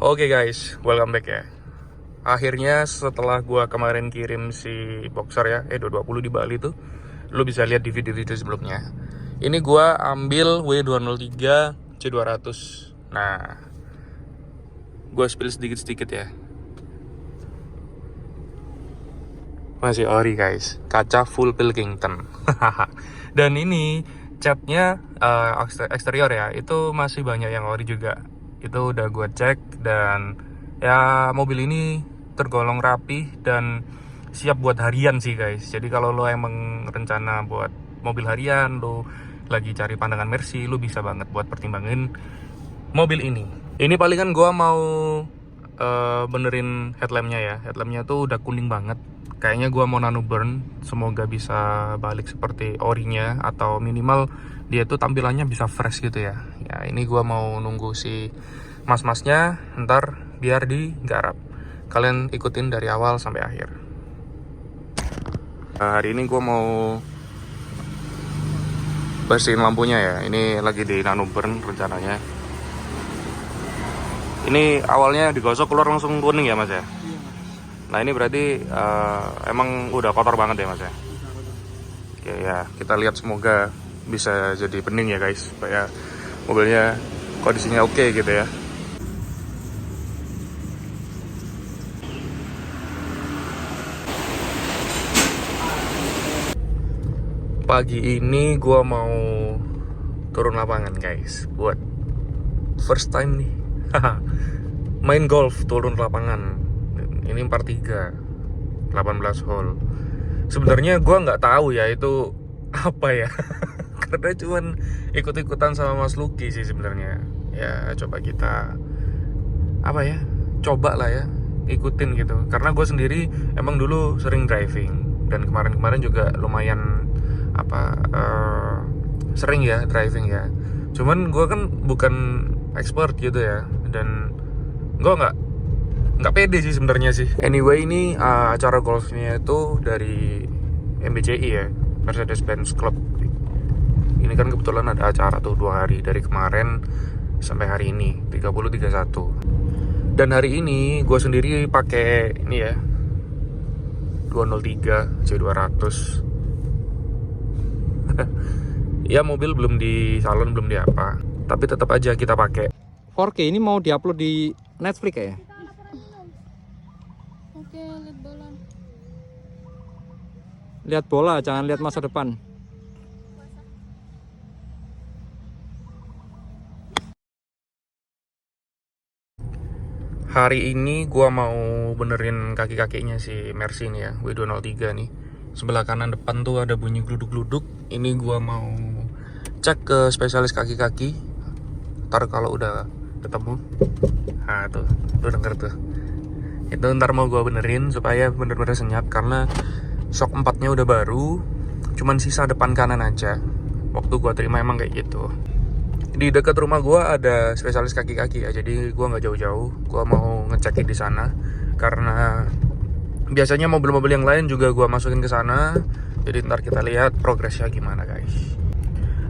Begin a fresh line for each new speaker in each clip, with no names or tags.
Oke guys, welcome back ya. Akhirnya setelah gua kemarin kirim si Boxer ya, 220 di Bali tuh, lu bisa lihat di video-video sebelumnya. Ini gua ambil W203 C200. Nah, gua spill sedikit-sedikit ya. Masih ori guys, kaca full Pilkington. Dan ini catnya eksterior ya, itu masih banyak yang ori juga. Itu udah gue cek dan ya mobil ini tergolong rapi dan siap buat harian sih guys. Jadi kalau lo emang rencana buat mobil harian, lo lagi cari pandangan Mercy, lo bisa banget buat pertimbangin mobil ini. Ini palingan gue mau benerin headlampnya ya. Headlampnya tuh udah kuning banget. Kayaknya gue mau nano burn, semoga bisa balik seperti orinya atau minimal dia tuh tampilannya bisa fresh gitu ya. Ya ini gue mau nunggu si mas-masnya ntar biar digarap. Kalian ikutin dari awal sampai akhir. Hari ini gue mau bersihin lampunya ya. Ini lagi di nano burn rencananya. Ini awalnya digosok keluar langsung kuning ya mas ya? Nah ini berarti emang udah kotor banget ya mas ya? Ya kita lihat semoga bisa jadi bening ya guys, supaya mobilnya kondisinya oke gitu ya. Pagi ini gua mau turun lapangan guys, buat first time nih main golf turun lapangan. Ini 43 18 hole. Sebenarnya gue nggak tahu ya itu apa ya karena cuman ikut-ikutan sama Mas Lucky sih sebenarnya. Ya coba kita apa ya, coba lah ya ikutin gitu, karena gue sendiri emang dulu sering driving dan kemarin-kemarin juga lumayan sering ya driving ya. Cuman gue kan bukan expert gitu ya, dan gue nggak pede sih sebenarnya sih. Anyway ini acara golfnya itu dari MBCI ya, Mercedes-Benz Club. Ini kan kebetulan ada acara tuh 2 hari, dari kemarin sampai hari ini 30-31. Dan hari ini gue sendiri pakai ini ya 203 C200. Ya mobil belum di salon, belum di apa, tapi tetap aja kita pakai.
4K ini mau diupload di Netflix ya?
Oke, lihat bola.
Lihat bola, jangan lihat masa depan.
Hari ini gua mau benerin kaki-kakinya si Mercy nih ya, W203 nih. Sebelah kanan depan tuh ada bunyi gluduk-gluduk. Ini gua mau cek ke spesialis kaki-kaki. Ntar kalau udah ketemu, nah tuh, lu denger tuh. Itu ntar mau gua benerin supaya bener-bener senyap, karena shock 4-nya udah baru, cuman sisa depan kanan aja. Waktu gua terima emang kayak gitu. Di dekat rumah gua ada spesialis kaki-kaki ya, jadi gua nggak jauh-jauh. Gua mau ngecekin di sana karena biasanya mobil-mobil yang lain juga gua masukin ke sana. Jadi ntar kita lihat progresnya gimana guys.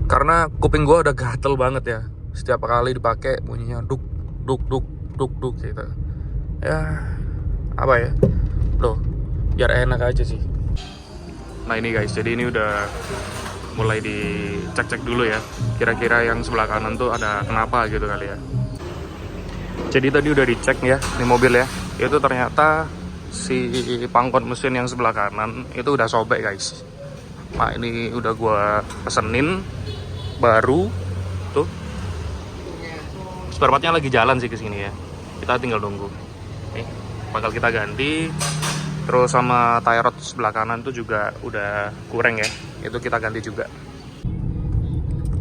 Karena kuping gua udah gatel banget ya. Setiap kali dipakai bunyinya duk duk duk duk duk gitu. Ya apa ya? Loh, biar enak aja sih. Nah ini guys, jadi ini udah mulai dicek-cek dulu ya, kira-kira yang sebelah kanan tuh ada kenapa gitu kali ya. Jadi tadi udah dicek ya ini mobil ya, itu ternyata si pangkon mesin yang sebelah kanan itu udah sobek guys. Nah ini udah gua pesenin baru tuh, spare partnya lagi jalan sih ke sini ya, kita tinggal nunggu. Nih bakal kita ganti. Terus sama tie rod sebelah kanan tuh juga udah kurang ya, itu kita ganti juga.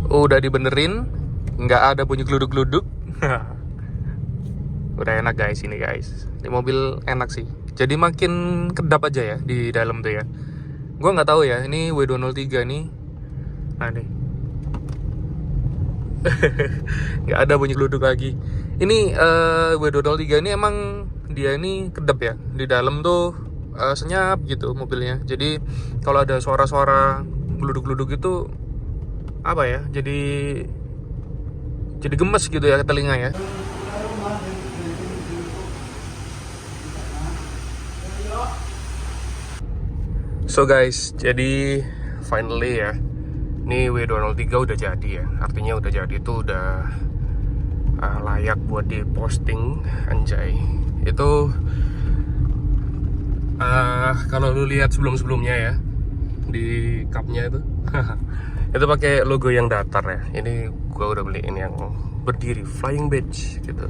Udah dibenerin, nggak ada bunyi gluduk-gluduk. Udah enak guys ini guys. Ini mobil enak sih. Jadi makin kedap aja ya di dalam tuh ya. Gua nggak tahu ya, ini W203 nih. Nah nih. Nggak ada bunyi gluduk lagi. Ini W203 ini emang dia ini kedap ya. Di dalam tuh senyap gitu mobilnya. Jadi kalau ada suara-suara gluduk-gluduk itu apa ya, jadi gemes gitu ya ke telinga ya.
So guys, jadi finally ya, ini W203 udah jadi ya. Artinya udah jadi itu udah layak buat diposting, anjay. Itu kalau lu lihat sebelum-sebelumnya ya di cupnya itu, itu pakai logo yang datar ya. Ini gua udah beliin yang berdiri, Flying Badge gitu.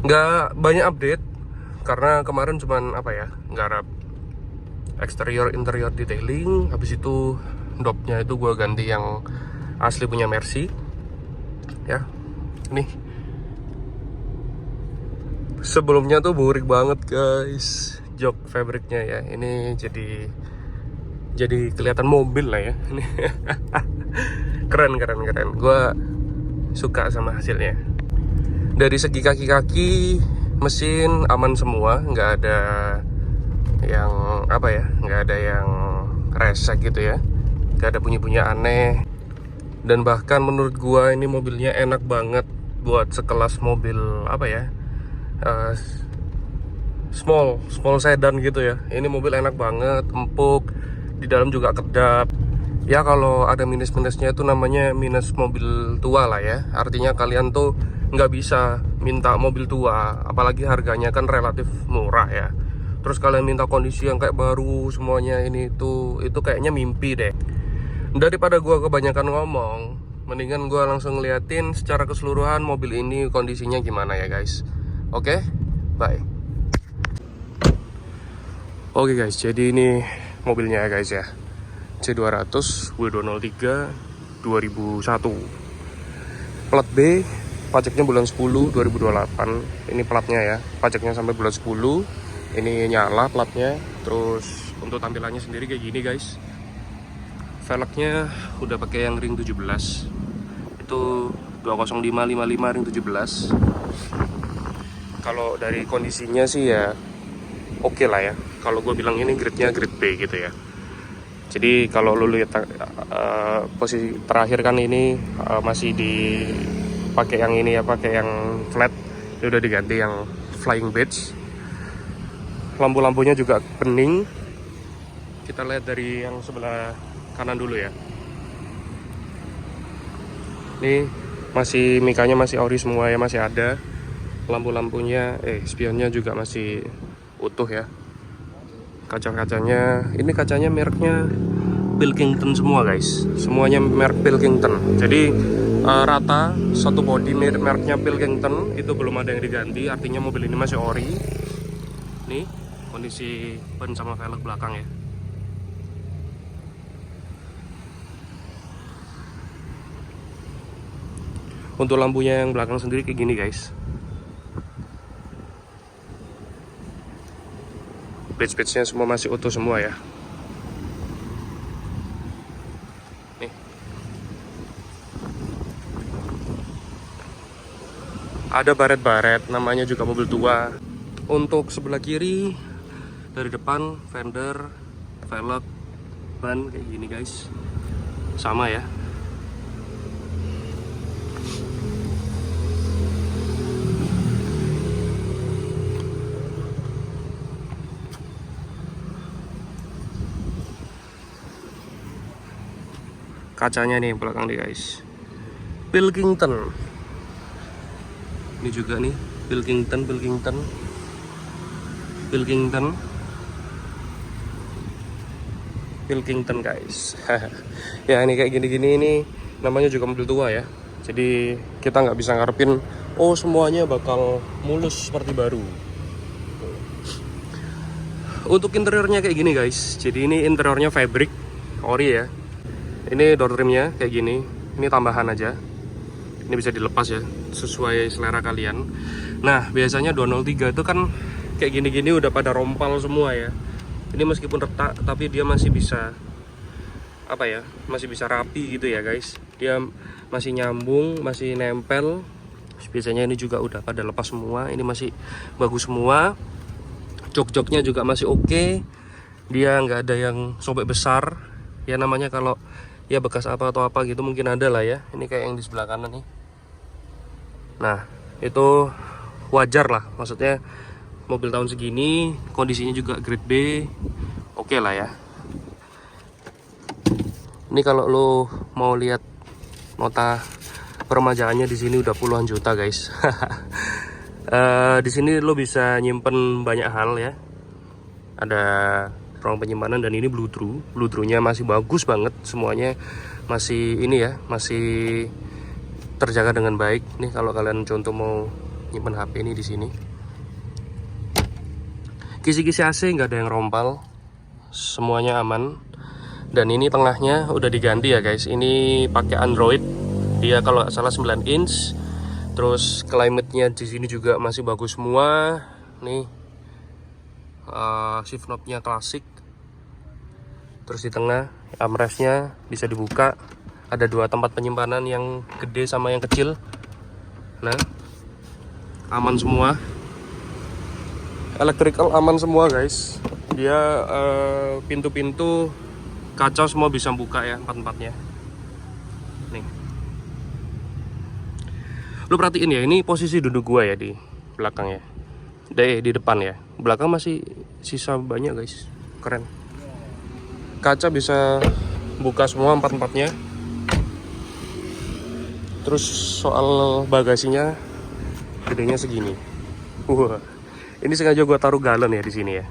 Nggak banyak update karena kemarin cuman apa ya, garap eksterior interior detailing. Habis itu dopnya itu gue ganti yang asli punya Mercy ya. Nih sebelumnya tuh burik banget guys jok fabricnya ya. Ini jadi kelihatan mobil lah ya. Ini keren. Gue suka sama hasilnya. Dari segi kaki-kaki mesin aman semua, nggak ada yang apa ya, nggak ada yang resek gitu ya, nggak ada bunyi-bunyi aneh. Dan bahkan menurut gua ini mobilnya enak banget buat sekelas mobil apa ya, small sedan gitu ya. Ini mobil enak banget, empuk, di dalam juga kedap ya. Kalau ada minus-minusnya itu namanya minus mobil tua lah ya. Artinya kalian tuh nggak bisa minta mobil tua, apalagi harganya kan relatif murah ya. Terus kalian minta kondisi yang kayak baru semuanya ini itu kayaknya mimpi deh. Daripada gua kebanyakan ngomong, mendingan gua langsung ngeliatin secara keseluruhan mobil ini kondisinya gimana ya guys. Oke, bye. Oke guys, jadi ini mobilnya ya guys ya, C200 W203 2001, plat B, pajaknya bulan 10 2028. Ini platnya ya, pajaknya sampai bulan 10. Ini nyala platnya. Terus untuk tampilannya sendiri kayak gini guys. Velgnya udah pakai yang ring 17. Itu 205 55 ring 17. Kalau dari kondisinya sih ya oke lah ya. Kalau gue bilang ini grade-nya grade B gitu ya. Jadi kalau lu lihat posisi terakhir kan ini masih dipakai yang ini ya, pakai yang flat. Ini udah diganti yang Flying Badge. Lampu-lampunya juga bening. Kita lihat dari yang sebelah kanan dulu ya. Ini masih mikanya masih ori semua ya, masih ada. Lampu-lampunya, spionnya juga masih utuh ya. Kaca-kacanya, ini kacanya mereknya Pilkington semua guys. Semuanya merek Pilkington. Jadi rata satu body mereknya Pilkington, itu belum ada yang diganti. Artinya mobil ini masih ori. Nih kondisi ban sama velg belakang ya. Untuk lampunya yang belakang sendiri kayak gini guys. Badge-badge-nya semua masih utuh semua ya. Nih. Ada baret-baret, namanya juga mobil tua. Untuk sebelah kiri, dari depan, fender, velg, ban kayak gini guys. Sama ya. Kacanya nih belakang nih guys, Pilkington. Ini juga nih Pilkington guys. Ya ini kayak gini-gini, ini namanya juga mobil tua ya. Jadi kita nggak bisa ngarepin semuanya bakal mulus seperti baru. Untuk interiornya kayak gini guys. Jadi ini interiornya fabric ori ya. Ini door trimnya kayak gini. Ini tambahan aja. Ini bisa dilepas ya, sesuai selera kalian. Nah biasanya 203 itu kan kayak gini-gini udah pada rompal semua ya. Ini meskipun retak tapi dia masih bisa apa ya, masih bisa rapi gitu ya guys. Dia masih nyambung, masih nempel. Biasanya ini juga udah pada lepas semua. Ini masih bagus semua. Jok-joknya juga masih oke. Dia nggak ada yang sobek besar ya, namanya kalau ya bekas apa atau apa gitu mungkin ada lah ya. Ini kayak yang di sebelah kanan nih. Nah itu wajar lah, maksudnya mobil tahun segini kondisinya juga grade B, oke lah ya. Ini kalau lo mau lihat nota peremajaannya di sini udah puluhan juta guys. Di sini lo bisa nyimpen banyak hal ya. Ada ruang penyimpanan dan ini blue nya masih bagus banget, semuanya masih ini ya, masih terjaga dengan baik. Nih kalau kalian contoh mau nyimpen HP ini di sini. Kisi-kisi AC nggak ada yang rompal, semuanya aman. Dan ini tengahnya udah diganti ya guys. Ini pakai Android. Dia kalau nggak salah 9 inch. Terus climate-nya di sini juga masih bagus semua. Nih shift knob-nya klasik. Terus di tengah armrest-nya bisa dibuka. Ada dua tempat penyimpanan, yang gede sama yang kecil. Nah, aman semua. Electrical aman semua guys. Dia pintu-pintu kaca semua bisa buka ya, empat-empatnya. Nih. Lu perhatiin ya, ini posisi duduk gua ya di belakang ya. Di depan ya. Belakang masih sisa banyak guys. Keren. Kaca bisa buka semua empat-empatnya. Terus soal bagasinya gedenya segini. Wah. Ini sengaja gua taruh galon ya di sini ya.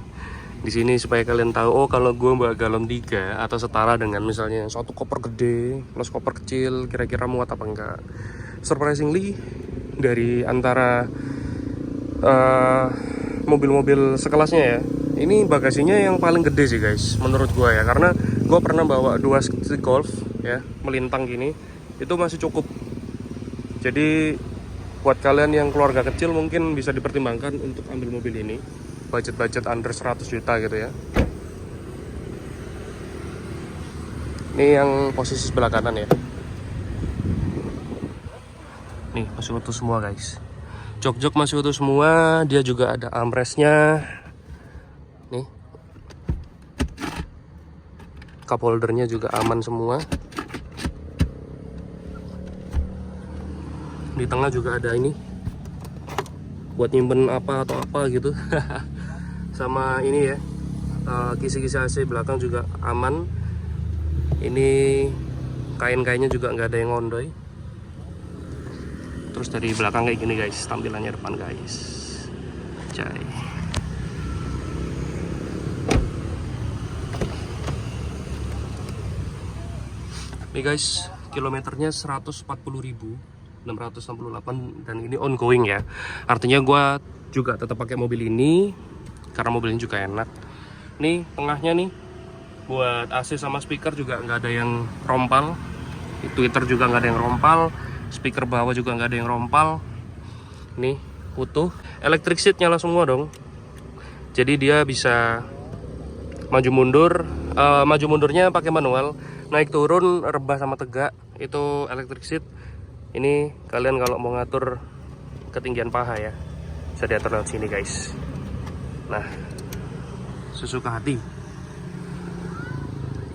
Di sini supaya kalian tahu, oh kalau gue bawa galon 3 atau setara dengan misalnya suatu koper gede plus koper kecil, kira-kira muat apa enggak. Surprisingly dari antara mobil-mobil sekelasnya ya, ini bagasinya yang paling gede sih guys menurut gue ya, karena gue pernah bawa 2 Street Golf ya, melintang gini, itu masih cukup. Jadi buat kalian yang keluarga kecil mungkin bisa dipertimbangkan untuk ambil mobil ini. Budget under 100 juta gitu ya. Ini yang posisi sebelah kanan ya. Nih masih utuh semua guys. Jok-jok masih utuh semua. Dia juga ada armrestnya. Nih, cup holdernya juga aman semua. Di tengah juga ada ini buat nyimpen apa atau apa gitu. Sama ini ya, kisi-kisi AC belakang juga aman. Ini kain-kainnya juga nggak ada yang ngondoy. Terus dari belakang kayak gini guys, tampilannya depan guys. Cai. Nih guys, kilometernya 140.668 dan ini ongoing ya. Artinya gua juga tetap pakai mobil ini karena mobil ini juga enak. Nih tengahnya nih buat AC sama speaker juga nggak ada yang rompal. Twitter juga nggak ada yang rompal. Speaker bawah juga nggak ada yang rompal. Nih utuh. Electric seat nyala semua dong. Jadi dia bisa maju mundur. Maju mundurnya pakai manual. Naik turun, rebah sama tegak itu electric seat. Ini kalian kalau mau ngatur ketinggian paha ya, bisa diatur lewat sini guys. Nah, sesuka hati.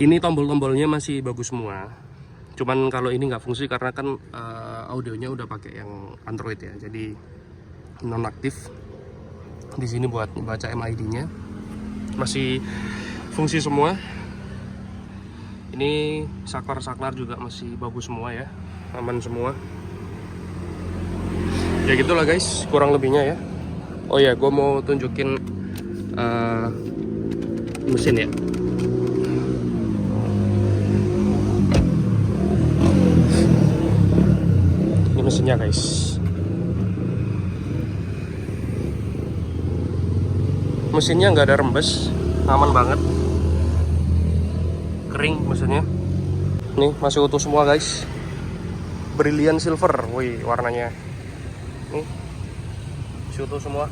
Ini tombol-tombolnya masih bagus semua. Cuman kalau ini nggak fungsi karena kan audionya udah pakai yang Android ya, jadi nonaktif. Di sini buat baca MID-nya masih fungsi semua. Ini saklar juga masih bagus semua ya, aman semua. Ya gitulah guys, kurang lebihnya ya. Oh ya, gue mau tunjukin mesin ya. Ini mesinnya guys. Mesinnya nggak ada rembes, aman banget. Kering mesinnya. Nih masih utuh semua guys. Brilliant silver, wih warnanya. Nih masih utuh semua.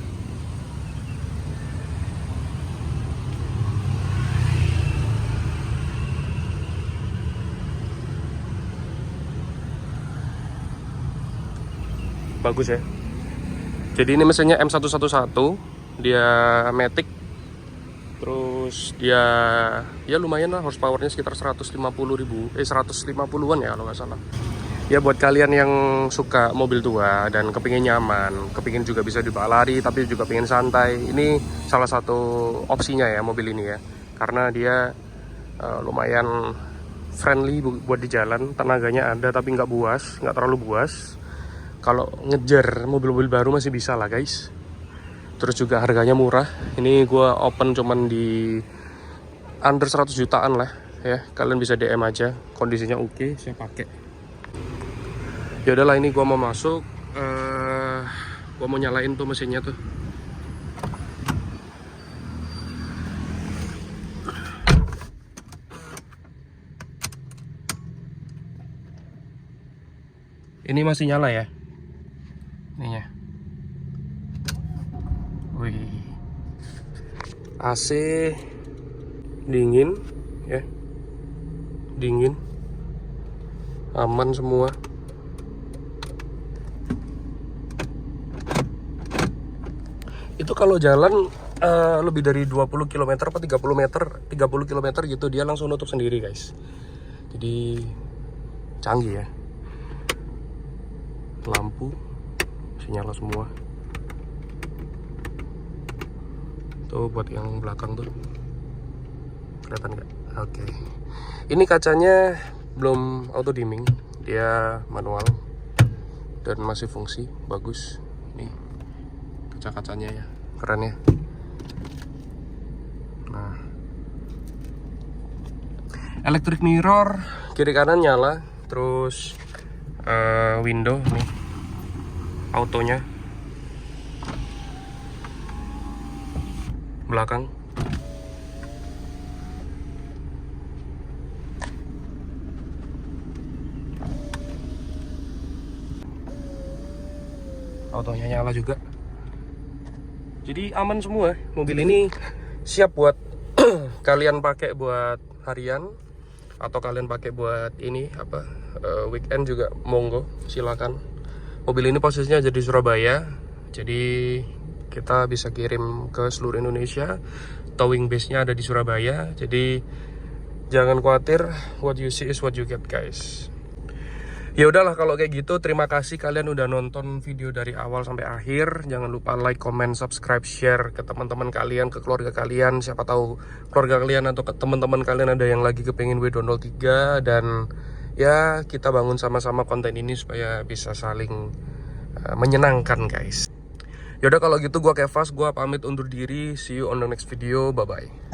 Bagus ya. Jadi ini mesinnya M111, dia matic. Terus dia ya lumayan lah, horsepowernya sekitar 150-an ya kalau nggak salah. Ya buat kalian yang suka mobil tua dan kepingin nyaman, kepingin juga bisa dibawa lari tapi juga pengen santai, ini salah satu opsinya ya mobil ini ya. Karena dia lumayan friendly buat di jalan, tenaganya ada tapi nggak buas, nggak terlalu buas. Kalau ngejar mobil-mobil baru masih bisa lah guys. Terus juga harganya murah. Ini gue open cuman di under 100 jutaan lah ya. Kalian bisa DM aja, kondisinya oke, saya pakai. Ya udahlah, ini gue mau masuk. Gue mau nyalain tuh mesinnya tuh. Ini masih nyala ya, ininya. Wih, AC dingin ya, dingin, aman semua. Itu kalau jalan lebih dari 20 km apa 30 km gitu, dia langsung nutup sendiri guys. Jadi canggih ya. Lampu masih nyala semua. Tuh buat yang belakang tuh, kelihatan nggak? Oke. Ini kacanya belum auto dimming, dia manual dan masih fungsi bagus. Nih kaca-kacanya ya, keren ya. Nah, electric mirror kiri kanan nyala, terus window nih autonya belakang. Autonya nyala juga. Jadi aman semua. Mobil ini siap buat kalian pakai buat harian atau kalian pakai buat ini apa weekend juga, monggo silakan. Mobil ini posisinya jadi Surabaya, jadi kita bisa kirim ke seluruh Indonesia. Towing base-nya ada di Surabaya, jadi jangan khawatir, what you see is what you get guys. Ya udahlah kalau kayak gitu, terima kasih kalian udah nonton video dari awal sampai akhir. Jangan lupa like, comment, subscribe, share ke teman-teman kalian, ke keluarga kalian. Siapa tahu keluarga kalian atau ke teman-teman kalian ada yang lagi kepengin W203, dan ya kita bangun sama-sama konten ini supaya bisa saling menyenangkan guys. Yaudah kalau gitu, gua Kevas, gua pamit undur diri. See you on the next video, bye bye.